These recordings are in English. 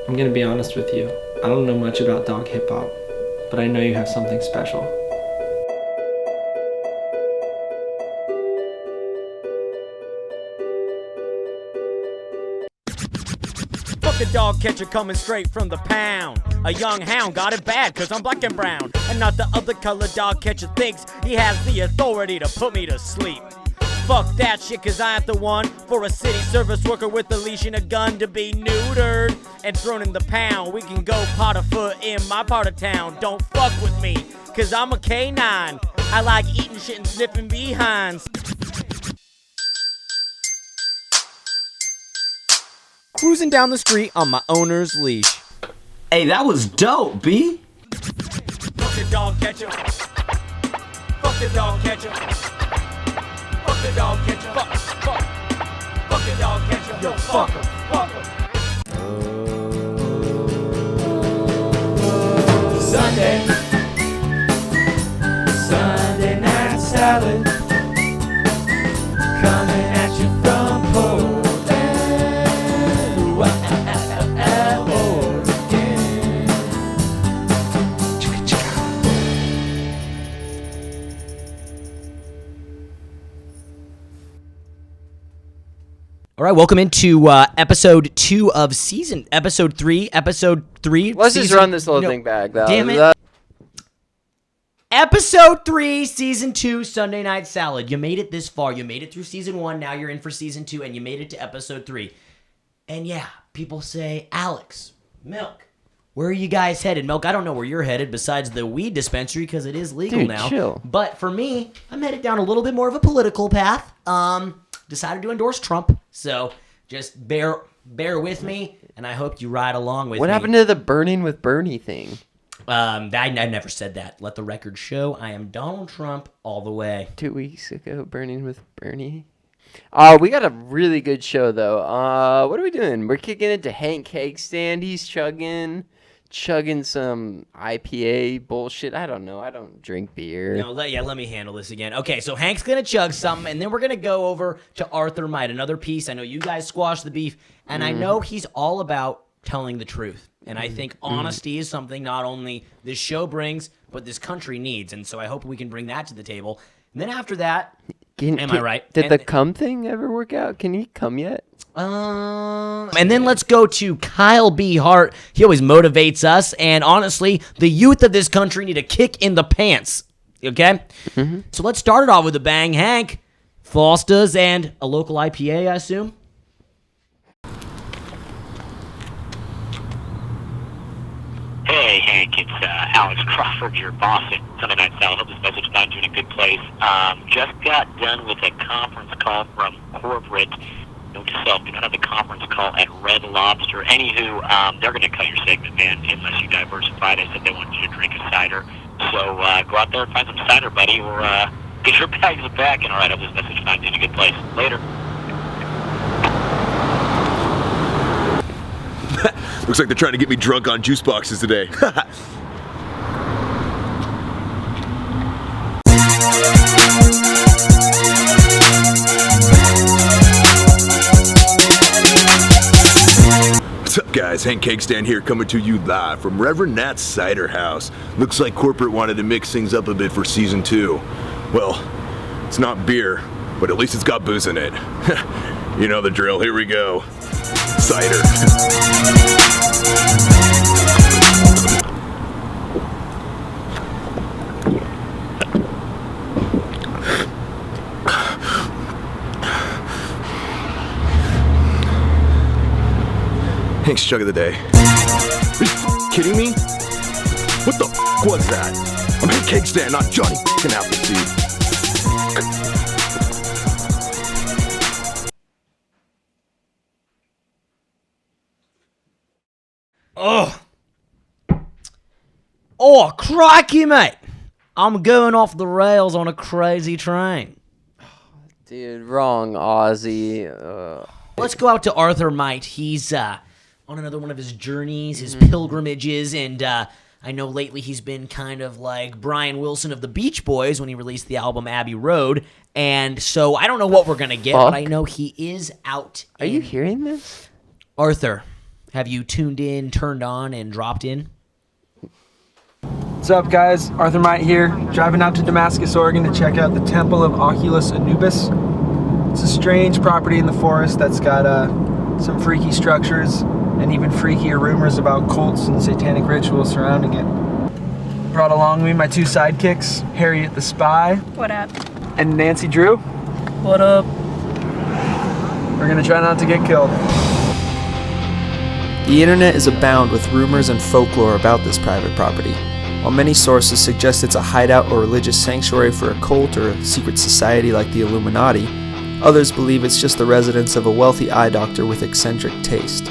I'm gonna be honest with you. I don't know much about dog hip hop, but I know you have something special. Fuck a dog catcher coming straight from the pound. A young hound got it bad cause I'm black and brown. And not the other color dog catcher thinks he has the authority to put me to sleep. Fuck that shit cause I ain't the one for a city service worker with a leash and a gun to be neutered and thrown in the pound. We can go pot of foot in my part of town. Don't fuck with me cause I'm a canine. I like eating shit and sniffing behinds. Cruising down the street on my owner's leash. Hey, that was dope, B. Fuck the dog catcher. Fuck the dog catcher. Fuck the dog catcher. Fuck the dog catcher. Yo, fuck him. Fuck him. Sunday night salad. Coming at you from Portland. All right, welcome into episode 3. Let's just run this little thing back. Damn it. Episode 3, Season 2, Sunday Night Salad. You made it this far. You made it through Season 1. Now you're in for Season 2, and you made it to Episode 3. And yeah, people say, Alex, Milk, where are you guys headed? Milk, I don't know where you're headed besides the weed dispensary because it is legal Dude, now. chill. But for me, I'm headed down a little bit more of a political path. Decided to endorse Trump, so just bear with me, and I hope you ride along with me. What happened to the burning with Bernie thing? I never said that. Let the record show I am Donald Trump all the way. 2 weeks ago, burning with Bernie. We got a really good show, though. What are we doing? We're kicking it to Hank Cake Stand. He's chugging some IPA bullshit. I don't know. I don't drink beer. No, let me handle this again. Okay, so Hank's going to chug something, and then we're going to go over to Arthur Might, another piece. I know you guys squash the beef, and I know he's all about telling the truth. And I think honesty is something not only this show brings, but this country needs. And so I hope we can bring that to the table. And then after that, am I right? Did the cum thing ever work out? Can he come yet? And then let's go to Kyle B. Hart. He always motivates us. And honestly, the youth of this country need a kick in the pants. Okay? Mm-hmm. So let's start it off with a bang. Hank, Foster's, and a local IPA, I assume? Hey, Hank, it's Alex Crawford, your boss at Sunday Night Salad. Hope this message finds you in a good place. Just got done with a conference call from corporate. Note to self, do not have the conference call at Red Lobster. Anywho, they're going to cut your segment, man, unless you diversify. They said they want you to drink a cider. So go out there and find some cider, buddy, or get your bags back. And all right, hope this message finds you in a good place. Later. Looks like they're trying to get me drunk on juice boxes today. What's up, guys? Hank Cake Stand here, coming to you live from Reverend Nat's Cider House. Looks like corporate wanted to mix things up a bit for season 2. Well, it's not beer, but at least it's got booze in it. You know the drill. Here we go. Cider. Hank's chug of the day. Are you kidding me? What the was that? I'm Hank Cake Stand, not Johnny Appleseed. Oh, crikey, mate. I'm going off the rails on a crazy train. Dude, wrong, Aussie. Let's go out to Arthur Might. He's on another one of his journeys, his pilgrimages, and I know lately he's been kind of like Brian Wilson of the Beach Boys when he released the album Abbey Road, and so I don't know what we're going to get, but I know he is out. Are you hearing this? Arthur, Have you tuned in, turned on, and dropped in? What's up, guys? Arthur Might here, driving out to Damascus, Oregon to check out the Temple of Oculus Anubis. It's a strange property in the forest that's got some freaky structures and even freakier rumors about cults and satanic rituals surrounding it. Brought along with me my 2 sidekicks, Harriet the Spy. What up? And Nancy Drew. What up? We're gonna try not to get killed. The internet is abound with rumors and folklore about this private property. While many sources suggest it's a hideout or religious sanctuary for a cult or a secret society like the Illuminati, others believe it's just the residence of a wealthy eye doctor with eccentric taste.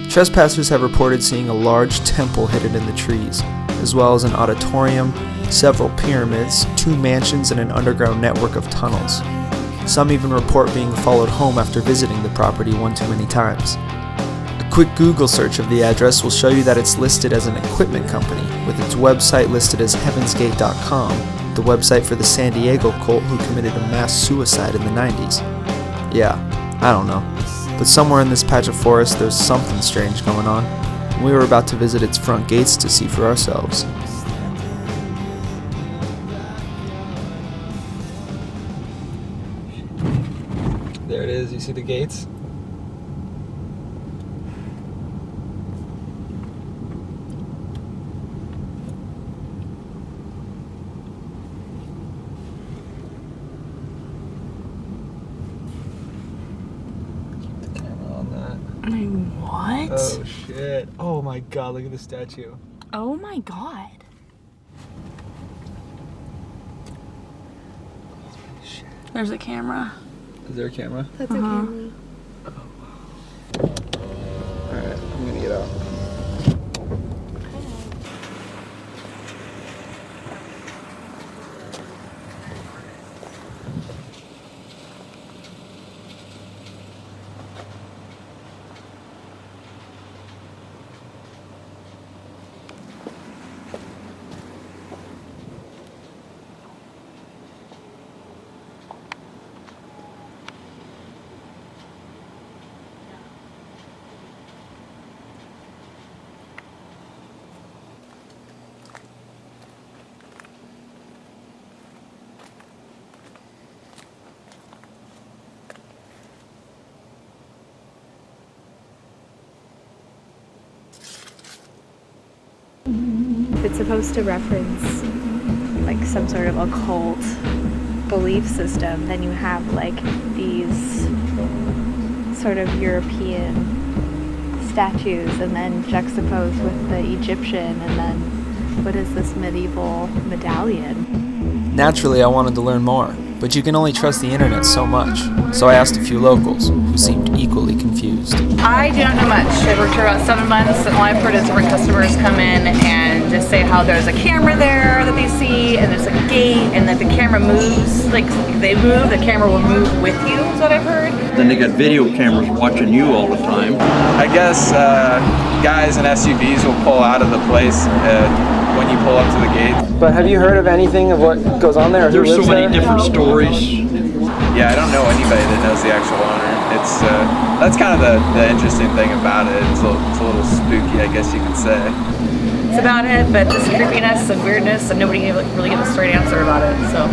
Trespassers have reported seeing a large temple hidden in the trees, as well as an auditorium, several pyramids, 2 mansions, and an underground network of tunnels. Some even report being followed home after visiting the property one too many times. A quick Google search of the address will show you that it's listed as an equipment company, with its website listed as heavensgate.com, the website for the San Diego cult who committed a mass suicide in the 90s. Yeah, I don't know, but somewhere in this patch of forest there's something strange going on, and we were about to visit its front gates to see for ourselves. There it is, you see the gates? What? Oh shit. Oh my god, look at the statue. Oh my god. There's a camera. Is there a camera? That's okay. Alright, I'm gonna get out. It's supposed to reference like some sort of occult belief system. Then you have like these sort of European statues and then juxtaposed with the Egyptian, and then what is this medieval medallion? Naturally, I wanted to learn more, but you can only trust the internet so much. So I asked a few locals, who seemed equally confused. I do not know much. I've worked for about 7 months, and all I've heard is different customers come in and just say how there's a camera there that they see, and there's like a gate, and that the camera moves. Like, if they move, the camera will move with you, is what I've heard. Then they got video cameras watching you all the time. I guess guys in SUVs will pull out of the place when you pull up to the gate. But have you heard of anything of what goes on there? There's so many different stories. Yeah, I don't know anybody that knows the actual owner. It's that's kind of the interesting thing about it. It's a little spooky, I guess you could say. It's about it, but this creepiness and weirdness, and nobody can really get a straight answer about it. So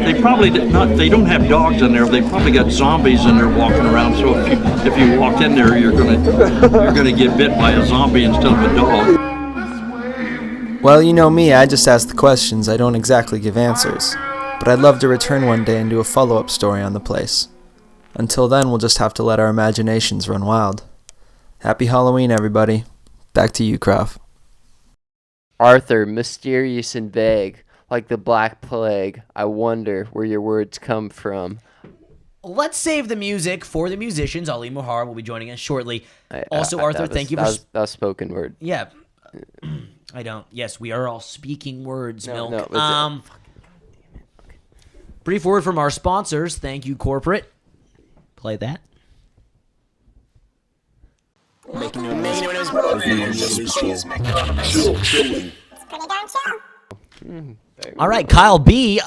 They probably they don't have dogs in there. They probably got zombies in there walking around. So if you walk in there, you're gonna get bit by a zombie instead of a dog. Well, you know me, I just ask the questions, I don't exactly give answers. But I'd love to return one day and do a follow-up story on the place. Until then, we'll just have to let our imaginations run wild. Happy Halloween, everybody. Back to you, Crawford. Arthur, mysterious and vague, like the Black Plague. I wonder where your words come from. Let's save the music for the musicians. Ali Muhareb will be joining us shortly. Arthur, thank you for... That was spoken word. Yeah. I don't. Yes, we are all speaking words, Milk. No, brief word from our sponsors. Thank you, corporate. Play that. All right, Kyle B.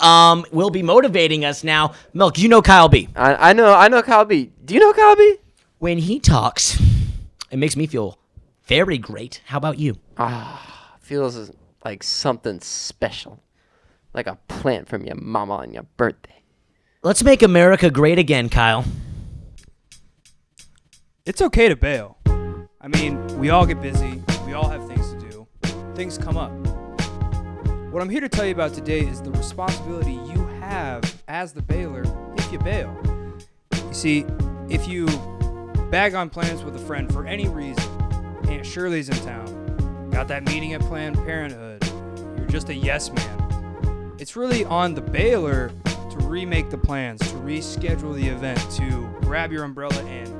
Will be motivating us now. Milk, you know Kyle B. I know Kyle B. Do you know Kyle B? When he talks, it makes me feel Very great. How about you? Feels like something special. Like a plant from your mama on your birthday. Let's make America great again, Kyle. It's okay to bail. I mean, we all get busy. We all have things to do. Things come up. What I'm here to tell you about today is the responsibility you have as the bailer if you bail. You see, if you bag on plans with a friend for any reason, Aunt Shirley's in town, got that meeting at Planned Parenthood, you're just a yes man. It's really on the bailer to remake the plans, to reschedule the event, to grab your umbrella and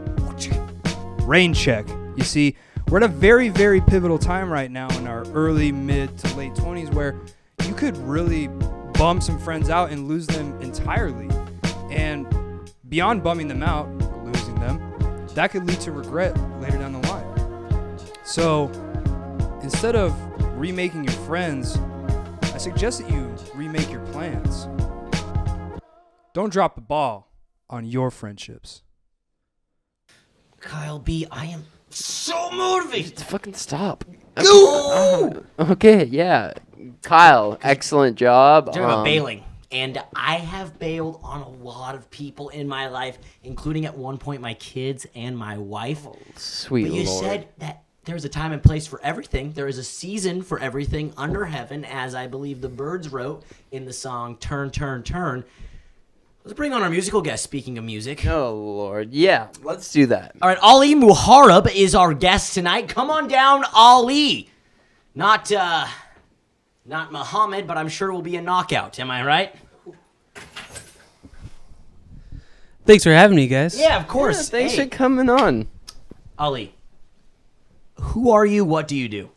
rain check. You see, we're at a very, very pivotal time right now in our early, mid to late 20s where you could really bum some friends out and lose them entirely. And beyond bumming them out, or losing them, that could lead to regret later down the line. So instead of remaking your friends, I suggest that you remake your plans. Don't drop the ball on your friendships. Kyle B., I am so motivated. Fucking stop. Okay, yeah. Kyle, excellent job. Talking about bailing. And I have bailed on a lot of people in my life, including at one point my kids and my wife. Sweet But you Lord. said that there's a time and place for everything. There is a season for everything under heaven, as I believe the Byrds wrote in the song Turn, Turn, Turn. Let's bring on our musical guest, speaking of music. Oh, Lord. Yeah, let's do that. All right, Ali Muhareb is our guest tonight. Come on down, Ali. Not Muhammad, but I'm sure it will be a knockout. Am I right? Thanks for having me, guys. Yeah, of course. Yeah, thanks for coming on. Ali, who are you? What do you do?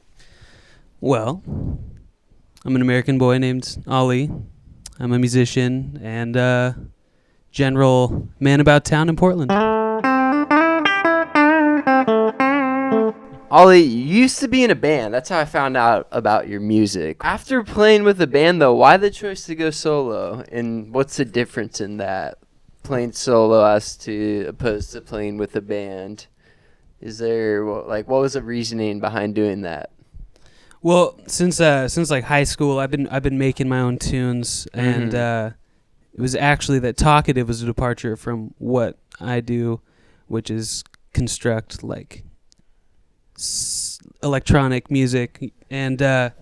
Well, I'm an American boy named Ali. I'm a musician and general man about town in Portland. Ollie, you used to be in a band. That's how I found out about your music. After playing with a band, though, why the choice to go solo? And what's the difference in that? Playing solo as to opposed to playing with a band. Is there, what was the reasoning behind doing that? Well, since like high school, I've been making my own tunes, and it was actually that Talkative was a departure from what I do, which is construct like electronic music, and I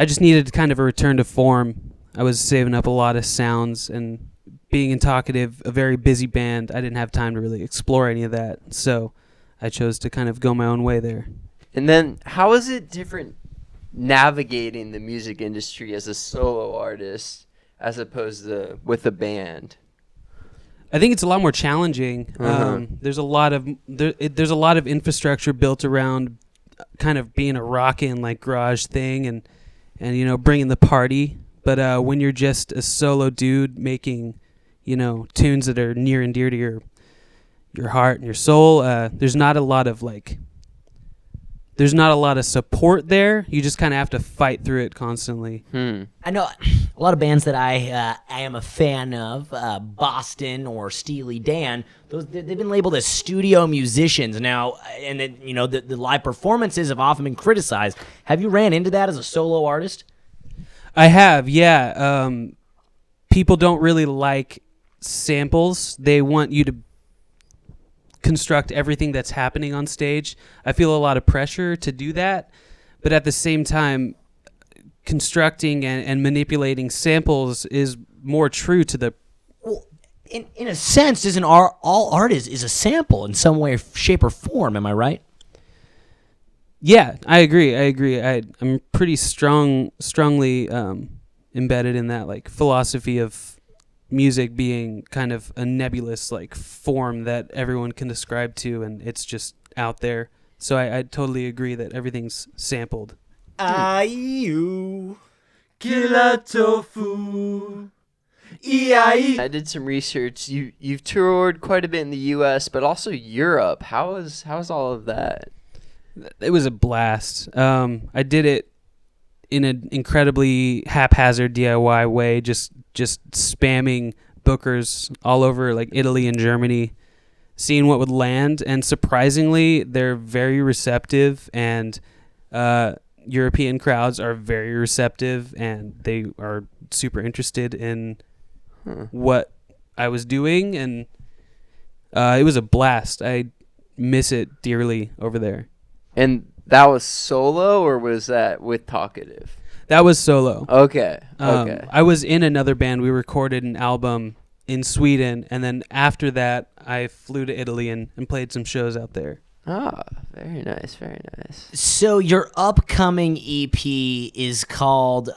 just needed kind of a return to form. I was saving up a lot of sounds, and being in Talkative, a very busy band, I didn't have time to really explore any of that, so I chose to kind of go my own way there. And then, how is it different navigating the music industry as a solo artist as opposed to with a band? I think it's a lot more challenging. There's a lot of infrastructure built around kind of being a rockin' like garage thing and you know bringing the party. But when you're just a solo dude making tunes that are near and dear to your heart and your soul, there's not a lot of support there. You just kind of have to fight through it constantly. I know a lot of bands that I am a fan of, Boston or Steely Dan. They've been labeled as studio musicians now, and then, the live performances have often been criticized. Have you ran into that as a solo artist? I have, yeah. People don't really like samples. They want you to construct everything that's happening on stage. I feel a lot of pressure to do that, but at the same time, constructing and manipulating samples is more true to the... Well, in a sense, isn't all art is a sample in some way, shape, or form, am I right? Yeah, I agree. I'm pretty strongly embedded in that like philosophy of music being kind of a nebulous like form that everyone can describe to, and it's just out there. So I totally agree that everything's sampled. Ayu, killer tofu. I did some research. You've toured quite a bit in the U.S., but also Europe. How's all of that? It was a blast. I did it in an incredibly haphazard DIY way, just spamming bookers all over like Italy and Germany, seeing what would land. And surprisingly, they're very receptive, and European crowds are very receptive, and they are super interested in what I was doing, and it was a blast. I miss it dearly over there. And that was solo, or was that with Talkative? That was solo. Okay. Okay. I was in another band. We recorded an album in Sweden, and then after that, I flew to Italy and played some shows out there. Ah, very nice, very nice. So your upcoming EP is called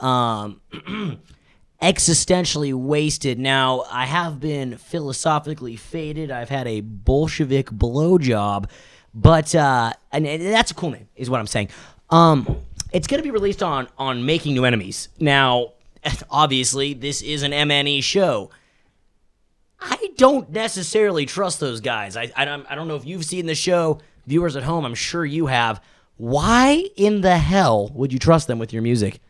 Existentially Wasted. Now, I have been philosophically faded. I've had a Bolshevik blowjob, but and that's a cool name, is what I'm saying. It's going to be released on Making New Enemies. Now, obviously, this is an MNE show. I don't necessarily trust those guys. I don't know if you've seen the show. Viewers at home, I'm sure you have. Why in the hell would you trust them with your music?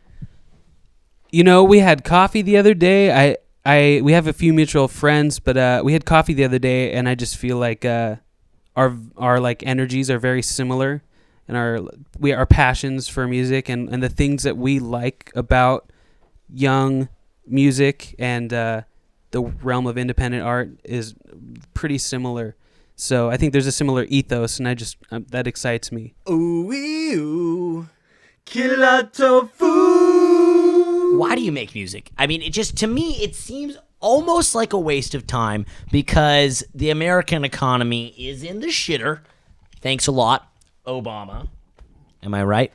You know, we had coffee the other day. We have a few mutual friends, but we had coffee the other day, and I just feel like our like energies are very similar, and our passions for music and the things that we like about young music and the realm of independent art is pretty similar. So I think there's a similar ethos, and I just that excites me. Ooh, killer tofu. Why do you make music? I mean, to me, it seems almost like a waste of time because the American economy is in the shitter. Thanks a lot, Obama. Am I right?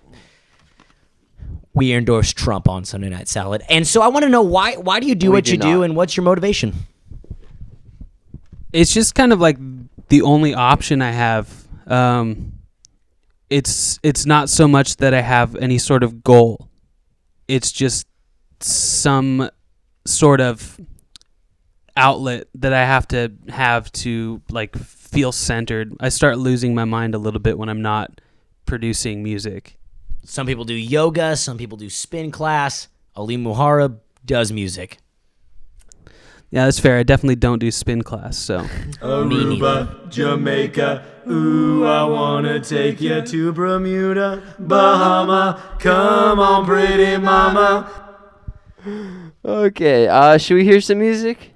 We endorsed Trump on Sunday Night Salad. And so I want to know why do you do what you do, and what's your motivation? It's just kind of like the only option I have. It's not so much that I have any sort of goal. It's just some sort of outlet that I have to like feel centered. I start losing my mind a little bit when I'm not producing music. Some people do yoga, some people do spin class. Ali Muhareb does music. Yeah, that's fair. I definitely don't do spin class, so. Aruba, Jamaica, ooh, I wanna take you to Bermuda, Bahama, come on, pretty mama. Okay, should we hear some music?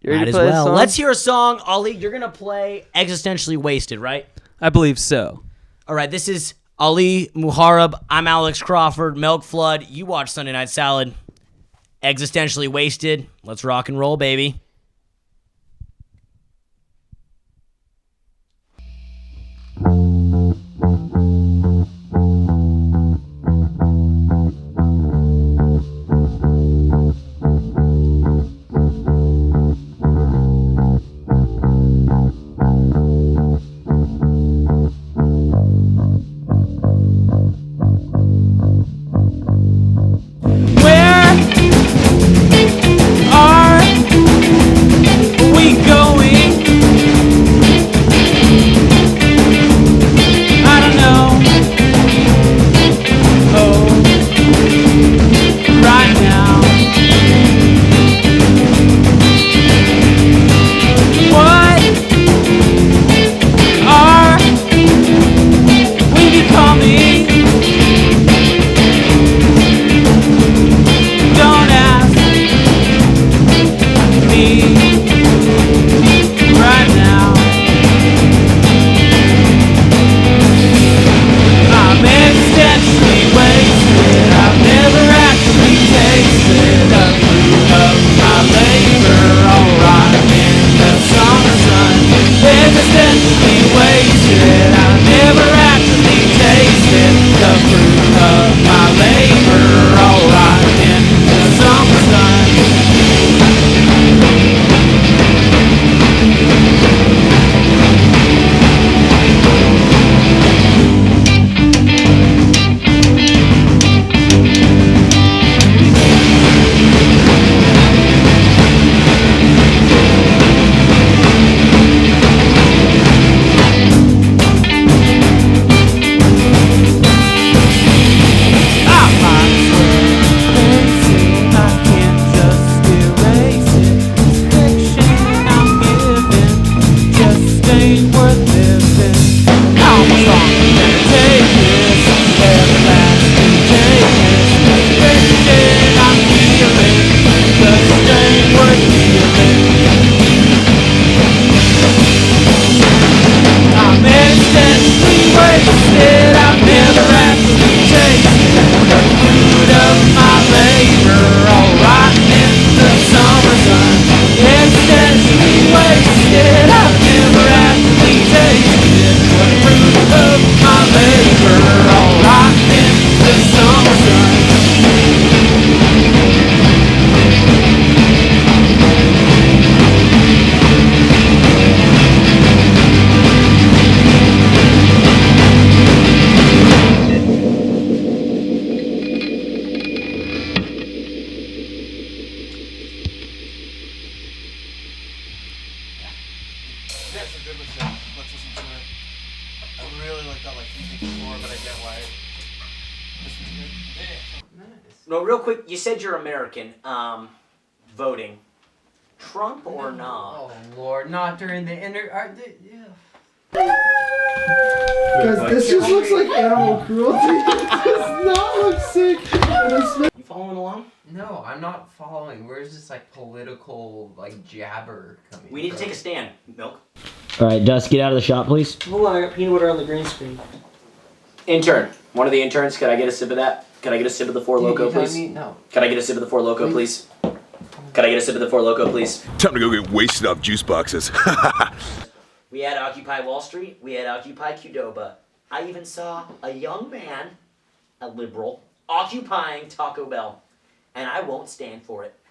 You ready Might to as play a well. song? Let's hear a song. Ali, you're going to play Existentially Wasted, right? I believe so. All right, this is Ali Muhareb. I'm Alex Crawford. Milk Flood. You watch Sunday Night Salad. Existentially Wasted. Let's rock and roll, baby. No, real quick, you said you're American. Voting. Trump or not? Oh Lord, not during the Guys, this just looks like animal cruelty. It does not look sick. You following along? No, I'm not following. Where's this like political like jabber coming We need to from? take a stand. Milk. All right, Dust, get out of the shot, please. Hold on, I got peanut butter on the green screen. Intern. One of the interns, could I get a sip of that? Could I get a sip of the Four Loko, please? No. Could I get a sip of the Four Loko, please? Could I get a sip of the Four Loko, please? Time to go get wasted off juice boxes. We had Occupy Wall Street. We had Occupy Qdoba. I even saw a young man, a liberal, occupying Taco Bell. And I won't stand for it.